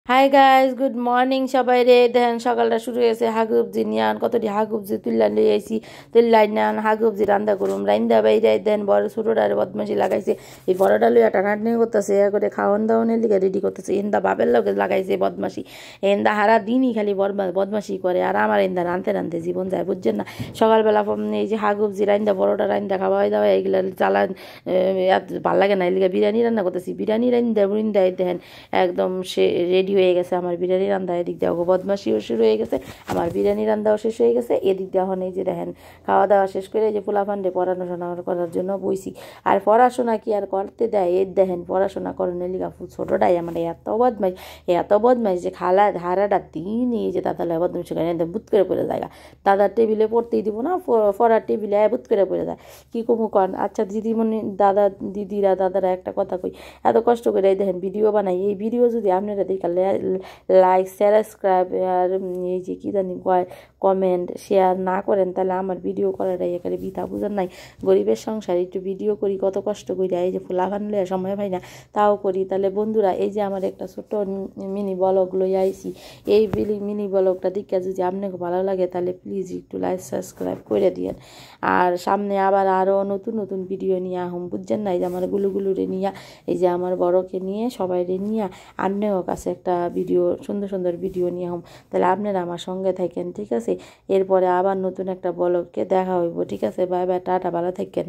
Hi guys, good morning সবাই রে। দেখেন সকালটা শুরু হয়েছে হাগুবজি নিয়ান, কতটি হাগুবজি তুললা লই আইসি, তুললাই নান হাগুবজি রান্দা করুম, রান্দা বাইরে দেন বড় ছোটোটার বদমাসি লাগাইছে। এই বড়টা লইয়া টানাটানি করতেছে, এ করে খাওয়ান দাওয়ানের লিগে রেডি করতেছে। এন্দা বাপের লগে লাগাইছে বদমাসি, এন্দা হারা দিনই খালি বদমাসি করে। আর আমার এন্দা রানতে রানতে জীবন যায়, বুঝছেন না। সকালবেলা এই যে হাগুবজি রান্দা, বড়টা রান্দা খাওয়াই দাওয়া এগুলা চালান ভাল লাগে না, এলিগে বিরিয়ানি রান্না করতেছি। বিরিয়ানি রান্দায় দেখেন একদম সে রেডি হয়ে গেছে আমার বিরিয়ানি রান্দা। এদিক দিয়ে বদমাসিও শুরু হয়ে গেছে, আমার বিরিয়ানি রান্দাও শেষ হয়ে গেছে। এদিক দিয়ে এখন এই যে দেখেন খাওয়া দাওয়া শেষ করে যে পোলাপান্ডে পড়াশোনা করার জন্য বইছি। আর পড়াশোনা কি আর করতে দেয়, এর দেখেন পড়াশোনা করানোর লিগা ছোটোটাই আমার এত বদমাইশ যে খালা ধারাটা দিন এই যে দাদা বদমাইশ করে বুত করে পড়ে যায়। দাদার টেবিলে পড়তেই দিব না, পড়ার টেবিলে বুত করে পড়ে যায়। কী কমু কন। আচ্ছা দিদিমণি দাদারা একটা কথা কই, এত কষ্ট করে দেখেন ভিডিও বানাই, এই ভিডিও যদি আপনারা দেখা লাইক সাবস্ক্রাইব আর এই যে কী জানি কমেন্ট শেয়ার না করেন, তাহলে আমার ভিডিও করাটাই একেবারে বৃথা। বুঝেন নাই, গরিবের সংসার একটু ভিডিও করি কত কষ্ট করি, এই যে ফুলাফান লইয়া সময় পাই না তাও করি। তাহলে বন্ধুরা, এই যে আমার একটা ছোট্ট মিনি ব্লগ লই আইছি, এই মিনি ব্লগটা দেখে যদি আপনাকে ভালো লাগে তাহলে প্লিজ একটু লাইক সাবস্ক্রাইব করে দিয়েন। আর সামনে আরও নতুন নতুন ভিডিও নিয়ে আহম, বুঝছেন না। এই যে আমার গুলুরে নিয়ে, এই যে আমার বড়কে নিয়ে সবাইরে নিয়ে আপনার কাছে একটা ভিডিও, সুন্দর সুন্দর ভিডিও নিয়ে আহম। তাহলে আপনারা আমার সঙ্গে থাকেন, ঠিক আছে। এরপরে আবার নতুন একটা ব্লগকে দেখা হইব, ঠিক আছে। বাই বাই, টাটা, ভালো থাকেন।